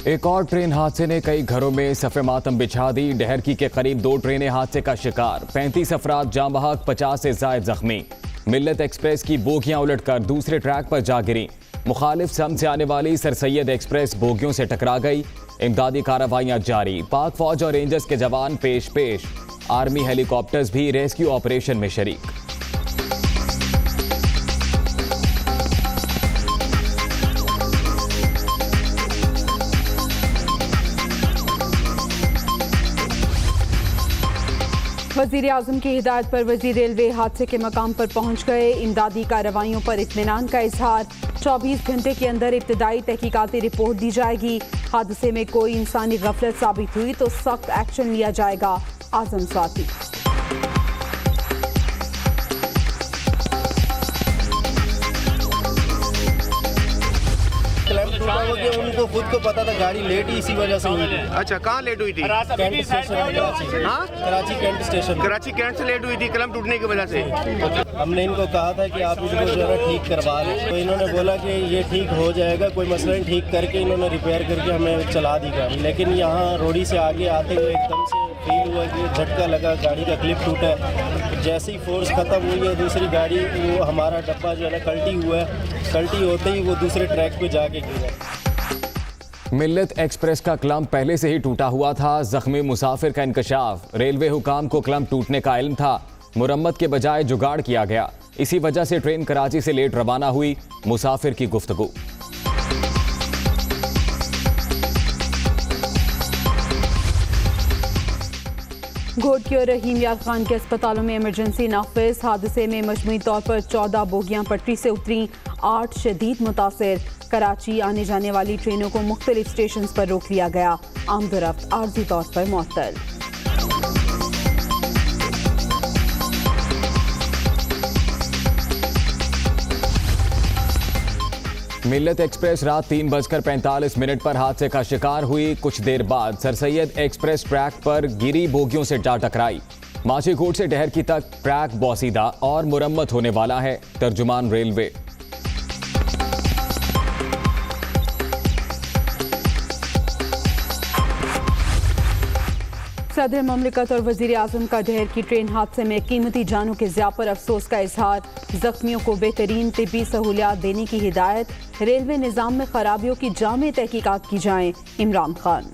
एक और ट्रेन हादसे ने कई घरों में सफ़े मातम बिछा दी। डहरकी के करीब 2 ट्रेनें हादसे का शिकार, 35 अफराद जाँ बहक, 50 से ज़ायद जख्मी। मिल्लत एक्सप्रेस की बोगियां उलटकर दूसरे ट्रैक पर जा गिरी। मुखालिफ सम से आने वाली सर सैयद एक्सप्रेस बोगियों से टकरा गई। इमदादी कार्रवाइयां जारी, पाक फौज और रेंजर्स के जवान पेश। आर्मी हेलीकॉप्टर्स भी रेस्क्यू ऑपरेशन में शरीक। वज़ीर आज़म की हिदायत पर वज़ीर रेलवे हादसे के मकाम पर पहुंच गए। इमदादी कार्रवाइयों पर इत्मीनान का इजहार। 24 घंटे के अंदर इब्तदाई तहकीकाती रिपोर्ट दी जाएगी। हादसे में कोई इंसानी गफलत साबित हुई तो सख्त एक्शन लिया जाएगा। आज़म स्वाति। उनको खुद को पता था गाड़ी लेट ही इसी वजह से हुई थी। अच्छा, कहाँ लेट हुई थी? Cantt station. हाँ, Karachi Cantt station. Karachi Cantt से लेट हुई थी कलम टूटने की वजह से। हमने इनको कहा था कि आप इनको जो है ठीक करवा लें, तो इन्होंने बोला कि ये ठीक हो जाएगा, कोई मसला नहीं। ठीक करके इन्होंने रिपेयर करके हमें चला दी गाड़ी। लेकिन यहाँ रोडी से आगे आते हुए एकदम से फील हुआ कि झटका लगा, गाड़ी का क्लिप टूटा। जैसे ही फोर्स ख़त्म हुई है दूसरी गाड़ी, वो हमारा डब्बा जो है ना कल्टी हुआ है। कल्टी होते ही वो दूसरे ट्रैक पे जाके गिरा। मिल्लत एक्सप्रेस का क्लम पहले से ही टूटा हुआ था। जख्मी मुसाफिर का इंकशाफ। रेलवे हुकाम को क्लम टूटने का इल्म था, मुरम्मत के बजाय जुगाड़ किया गया। इसी वजह से ट्रेन कराची से लेट रवाना हुई। मुसाफिर की गुफ्तगू। घोटकी और रहीम यार खान के अस्पतालों में इमरजेंसी नाफिज। हादसे में मजमूई तौर पर 14 बोगियां पटरी से उतरी, 8 शदीद मुतासिर। कराची आने जाने वाली ट्रेनों को मुख्तलिफ स्टेशन पर रोक लिया गया। आमदोरफ्त आर्जी तौर पर मुअत्तल। मिल्लत एक्सप्रेस रात 3:45 पर हादसे का शिकार हुई। कुछ देर बाद सर सैयद एक्सप्रेस ट्रैक पर गिरी बोगियों से जा टकराई। माशीकोट से डहरकी तक ट्रैक बोसीदा और मुरम्मत होने वाला है। तर्जुमान रेलवे। सदर ममलिकत और वज़ीर आज़म का डहर की ट्रेन हादसे में कीमती जानों के ज़िया पर अफसोस का इजहार। जख्मियों को बेहतरीन तिब्बी सहूलियात देने की हिदायत। रेलवे निज़ाम में खराबियों की जामे तहकीकात की जाएं। इमरान खान।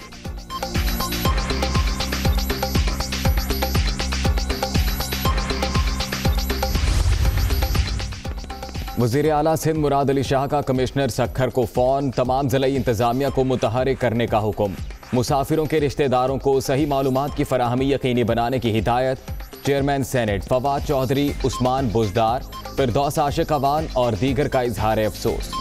वज़ीर आला सिंध मुराद अली शाह का कमिश्नर सक्खर को फ़ोन। तमाम ज़िलाई इंतज़ामिया को मुतहर्रिक करने का हुक्म। मुसाफिरों के रिश्तेदारों को सही मालूमात की फराहमी यकीनी बनाने की हिदायत। चेयरमैन सेनेट फवाद चौधरी, उस्मान बुज़दार, फिरदौस आशिक अवान और दीगर का इजहार अफसोस।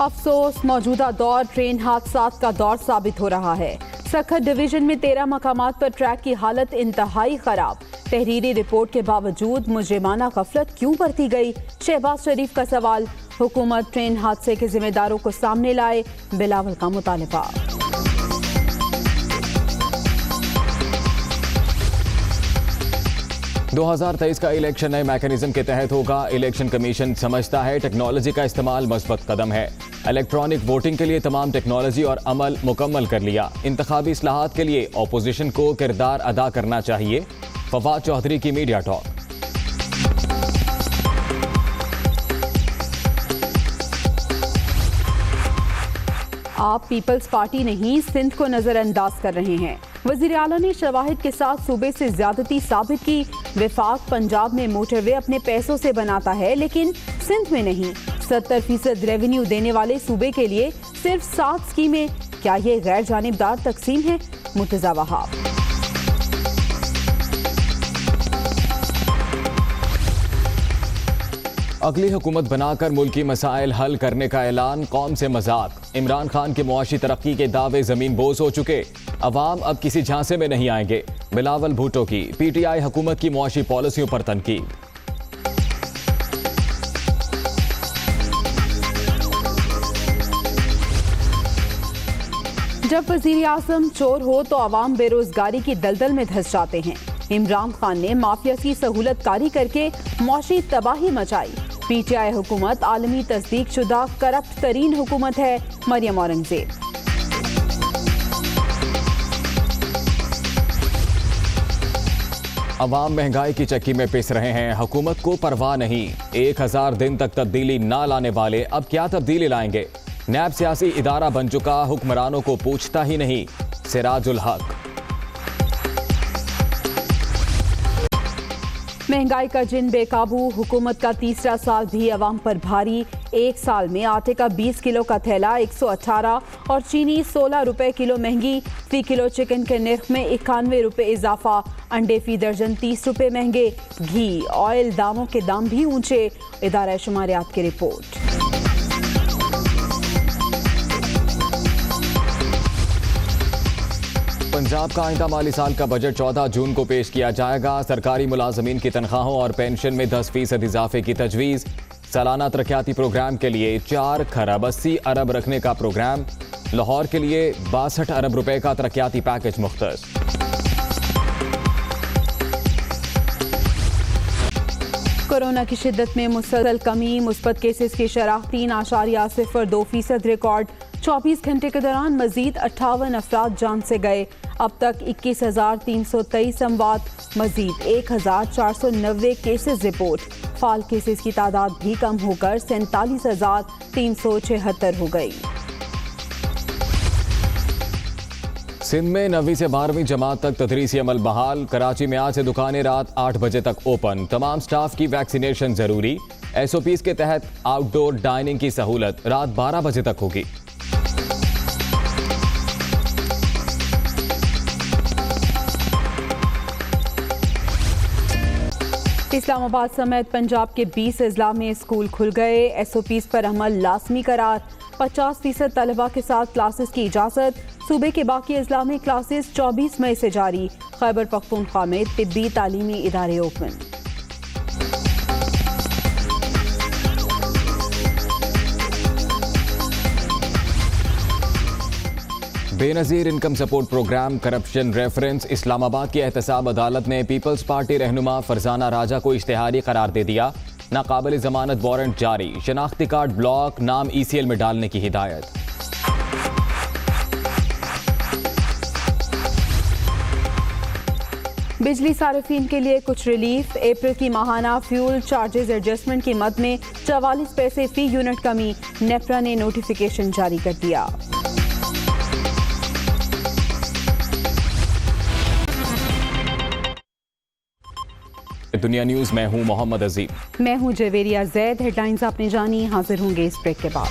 अफसोस, मौजूदा दौर ट्रेन हादसात का दौर साबित हो रहा है। सक्खर डिवीजन में 13 मकामात पर ट्रैक की हालत इंतहाई खराब। तहरीरी रिपोर्ट के बावजूद मुजरिमाना गफलत क्यों बरती गई? शहबाज शरीफ का सवाल। हुकूमत ट्रेन हादसे के जिम्मेदारों को सामने लाए। बिलावल का मुतालबा। दो 2023 का इलेक्शन नए मैकेनिज्म के तहत होगा। इलेक्शन कमीशन समझता है टेक्नोलॉजी का इस्तेमाल मस्बत कदम है। इलेक्ट्रॉनिक वोटिंग के लिए तमाम टेक्नोलॉजी और अमल मुकम्मल कर लिया। इंतखाबी इस्लाहात के लिए अपोजिशन को किरदार अदा करना चाहिए। फवाद चौधरी की मीडिया टॉक। आप पीपल्स पार्टी नहीं, सिंध को नजरअंदाज कर रहे हैं। वज़ीर आला ने शवाहिद के साथ सूबे से ज्यादती साबित की। विफाक पंजाब में मोटरवे अपने पैसों से बनाता है, लेकिन सिंध में नहीं। 70% रेवेन्यू देने वाले सूबे के लिए सिर्फ 7 स्कीमें। क्या ये गैर जानिबदार तकसीम है? मुर्तज़ा वहाब। अगली हुकूमत बनाकर मुल्की मसाइल हल करने का ऐलान कौम से मजाक। इमरान खान के मुआशी तरक्की के दावे जमीन बोझ हो चुके। अवाम अब किसी झांसे में नहीं आएंगे। बिलावल भुट्टो की PTI हुकूमत की मुआशी पॉलिसियों पर तनकीद। जब वज़ीर आज़म चोर हो तो अवाम बेरोजगारी की दलदल में धंस जाते हैं। इमरान खान ने माफिया की सहूलतकारी करके मौशी तबाही मचाई। पीटीआई हुकूमत आलमी तस्दीक शुदा करप्ट तरीन हुकूमत है। मरियम औरंगजेब। अवाम महंगाई की चक्की में पिस रहे हैं, हुकूमत को परवाह नहीं। 1000 दिन तक तब्दीली ना लाने वाले अब क्या तब्दीली लाएंगे? नैब सियासी इदारा बन चुका, हुक्मरानों को पूछता ही नहीं। सिराजुल हक। महंगाई का जिन बेकाबू, हुकूमत का तीसरा साल भी अवाम पर भारी। एक साल में आटे का 20 किलो का थैला 118 और चीनी 16 रुपए किलो महंगी। फी किलो चिकन के निर्ख में 91 रुपए इजाफा। अंडे फी दर्जन 30 रुपए महंगे। घी ऑयल दामों के दाम भी ऊंचे। इदारा शुमारियात की रिपोर्ट। पंजाब का आइंदा माली साल का बजट 14 जून को पेश किया जाएगा। सरकारी मुलाजमीन की तनख्वाहों और पेंशन में 10% इजाफे की तजवीज़। सालाना तरक्याती प्रोग्राम के लिए 4 खरब 80 अरब रखने का प्रोग्राम। लाहौर के लिए 62 अरब रुपए का तरक्याती पैकेज मुख्तस। कोरोना की शिद्दत में मुसलसल कमी। मुस्बत केसेस की शरह 3.02% रिकॉर्ड। 24 घंटे के दौरान मजीद 58 अफराद जान से गए। अब तक 21,323 अमवात। मजीद 1,490 केसेस रिपोर्ट। फाल केसेस की तादाद भी कम होकर 47,376 हो गई। सिंध में 9वीं से 12वीं जमात तक तदरीसी अमल बहाल। कराची में आज से दुकानें रात 8 बजे तक ओपन। तमाम स्टाफ की वैक्सीनेशन जरूरी। SOPs के तहत आउटडोर डाइनिंग की सहूलत रात 12 बजे तक होगी। इस्लामाबाद समेत पंजाब के 20 अजला में स्कूल खुल गए। SOPs पर अमल लाजमी करार। 50% तलबा के साथ क्लासेस की इजाज़त। सूबे के बाकी अजला में क्लासेस 24 मई से जारी। खैबर पख्तूनख्वा में तिब्बी तालीमी इदारे open. Benazir income support program corruption reference. Islamabad की एहतसाब अदालत ने पीपल्स पार्टी रहनुमा फरजाना राजा को इश्तिहारी करार दे दिया। नाकाबिल जमानत वारंट जारी। शनाख्ती कार्ड ब्लॉक, नाम ECL में डालने की हिदायत। बिजली सार्फिन के लिए कुछ रिलीफ। अप्रैल की माहाना फ्यूल चार्जेस एडजस्टमेंट की मद में 44 पैसे फी यूनिट कमी। नेफ्रा ने नोटिफिकेशन जारी कर दिया। दुनिया न्यूज में हूं मोहम्मद अजीम। मैं हूं जवेरिया जैद। हेडलाइंस आपने जानी, हाजिर होंगे इस ब्रेक के बाद।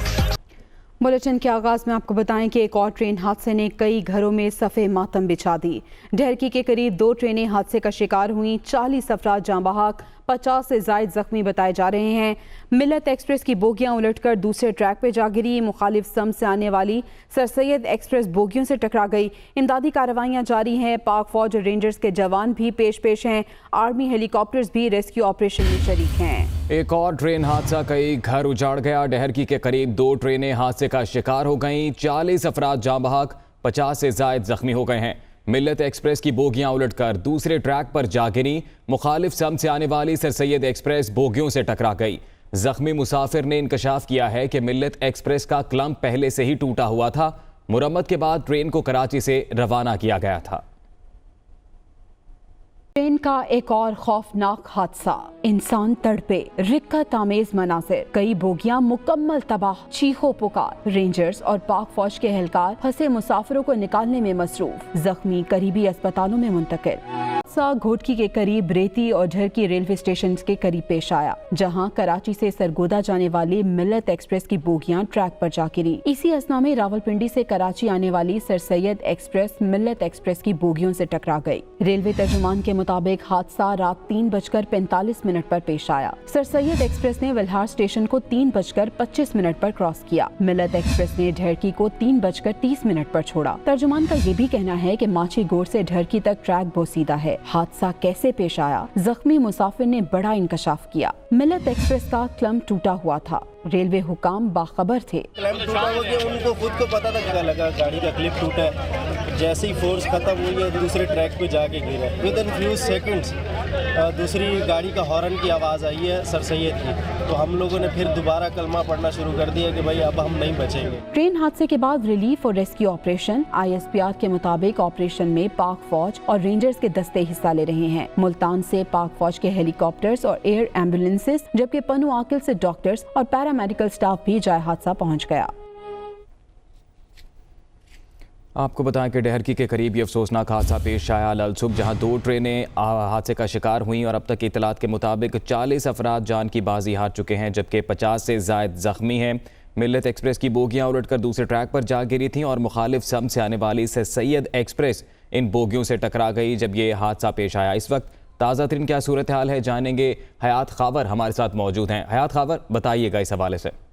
बुलेटिन के आगाज में आपको बताएं कि एक और ट्रेन हादसे ने कई घरों में सफ़े मातम बिछा दी। ढेरकी के करीब 2 ट्रेनें हादसे का शिकार हुई। 40 अफराद जाँ बहक, 50 से ज़ायद जख्मी बताए जा रहे हैं। मिल्लत एक्सप्रेस की बोगियां उलटकर दूसरे ट्रैक पर जा गिरी। मुखालिफ सम से आने वाली सर सैयद एक्सप्रेस बोगियों से टकरा गई। इमदादी कार्रवाइयां जारी हैं। पाक फौज और रेंजर्स के जवान भी पेश हैं। आर्मी हेलीकॉप्टर्स भी रेस्क्यू ऑपरेशन में शरीक हैं। एक और ट्रेन हादसा, कई घर उजाड़ गया। डहरकी के करीब 2 ट्रेनें हादसे का शिकार हो गईं। 40 अफराद जाँ बहक, 50 से ज़ायद जख्मी हो गए हैं। मिल्लत एक्सप्रेस की बोगियां उलटकर दूसरे ट्रैक पर जा गिरी। मुखालिफ सम से आने वाली सर सैयद एक्सप्रेस बोगियों से टकरा गई। जख्मी मुसाफिर ने इंकशाफ किया है कि मिल्लत एक्सप्रेस का क्लम्प पहले से ही टूटा हुआ था। मुरम्मत के बाद ट्रेन को कराची से रवाना किया गया था। ट्रेन का एक और खौफनाक हादसा। इंसान तड़पे, रिक्कत आमेज मनासिर, कई बोगियां मुकम्मल तबाह, चीखो पुकार। रेंजर्स और पाक फौज के एहलकार फंसे मुसाफिरों को निकालने में मसरूफ। जख्मी करीबी अस्पतालों में मुंतकिल। घोटकी के करीब रेती और ढरकी रेलवे स्टेशन के करीब पेश आया, जहां कराची से सरगोदा जाने वाली मिल्लत एक्सप्रेस की बोगियां ट्रैक पर जा गिरी। इसी असना में रावलपिंडी से कराची आने वाली सर सैयद एक्सप्रेस मिल्लत एक्सप्रेस की बोगियों से टकरा गई। रेलवे तर्जुमान के मुताबिक हादसा रात 3:45 पर पेश आया। सर सैयद एक्सप्रेस ने विल्हार स्टेशन को 3:25 पर क्रॉस किया। मिल्लत एक्सप्रेस ने ढरकी को 3:30 पर छोड़ा। तर्जुमान का ये भी कहना है कि माछी गोड़ से ढरकी तक ट्रैक बोसीदा है। हादसा कैसे पेश आया, जख्मी मुसाफिर ने बड़ा इंकशाफ किया। मिल्लत एक्सप्रेस का क्लम टूटा हुआ था, रेलवे हुकाम बाखबर थे। क्लैम्प टूटा हो गया, उनको खुद को पता था, क्या लगा गाड़ी का क्लिप टूटा है। जैसे ही फोर्स खत्म हुई है दूसरे ट्रैक पे जाके गिरा। विद इन फ्यू सेकंड्स दूसरी गाड़ी का हॉर्न की आवाज़ आई है सर सैयद की, तो हम लोगों ने फिर दोबारा कलमा पढ़ना शुरू कर दिया कि भाई अब हम नहीं बचेंगे। ट्रेन हादसे के बाद रिलीफ और रेस्क्यू ऑपरेशन, ISPR के मुताबिक ऑपरेशन में पाक फौज और रेंजर्स के दस्ते हिस्सा ले रहे हैं। मुल्तान से पाक फौज के हेलीकॉप्टर्स और एयर एम्बुलेंसेस, जबकि पनु आकिल से डॉक्टर्स और पैरामेडिकल स्टाफ भी जाए हादसा पहुंच गया। आपको बताएं कि डहरकी के करीब ये अफसोसनाक हादसा पेश आया ललसुब, जहां 2 ट्रेनें हादसे का शिकार हुईं और अब तक की इतलात के मुताबिक 40 अफराद जान की बाजी हार चुके हैं, जबकि 50 से ज़ायद ज़ख्मी हैं। मिल्लत एक्सप्रेस की बोगियां उलटकर दूसरे ट्रैक पर जा गिरी थीं और मुखालिफ सम से आने वाली सर सैयद एक्सप्रेस इन बोगियों से टकरा गई जब ये हादसा पेश आया। इस वक्त ताज़ा तरीन क्या सूरत हाल है जानेंगे। हयात खावर हमारे साथ मौजूद हैं। हयात खावर, बताइएगा इस हवाले से।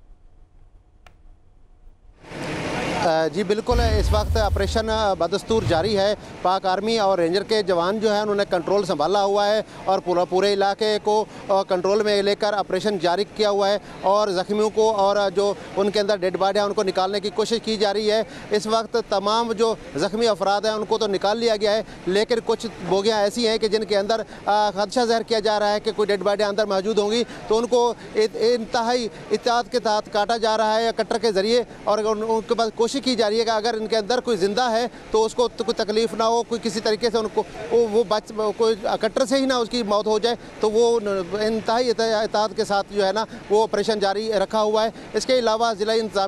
जी बिल्कुल, इस वक्त ऑपरेशन बदस्तूर जारी है। पाक आर्मी और रेंजर के जवान जो है उन्होंने कंट्रोल संभाला हुआ है और पूरे इलाके को कंट्रोल में लेकर ऑपरेशन जारी किया हुआ है और ज़ख्मियों को और जो उनके अंदर डेड बॉडी है उनको निकालने की कोशिश की जा रही है। इस वक्त तमाम जो ज़ख्मी अफराद हैं उनको तो निकाल लिया गया है, लेकिन कुछ बोगियाँ ऐसी हैं कि जिनके अंदर खदशा ज़ाहिर किया जा रहा है कि कोई डेड बॉडी अंदर मौजूद होंगी, तो उनको इंतहाई एहतियात के तहत काटा जा रहा है या कटर के ज़रिए, और उनके पास कोशिश की जा रही है कि अगर इनके अंदर कोई जिंदा है तो उसको तो कोई तकलीफ ना हो, कोई किसी तरीके से उनको वो कोई कटर से ही ना उसकी मौत हो जाए, तो वो इंतहाई एहतियात के साथ जो है ना वो ऑपरेशन जारी रखा हुआ है। इसके अलावा ज़िला इंतज़ामिया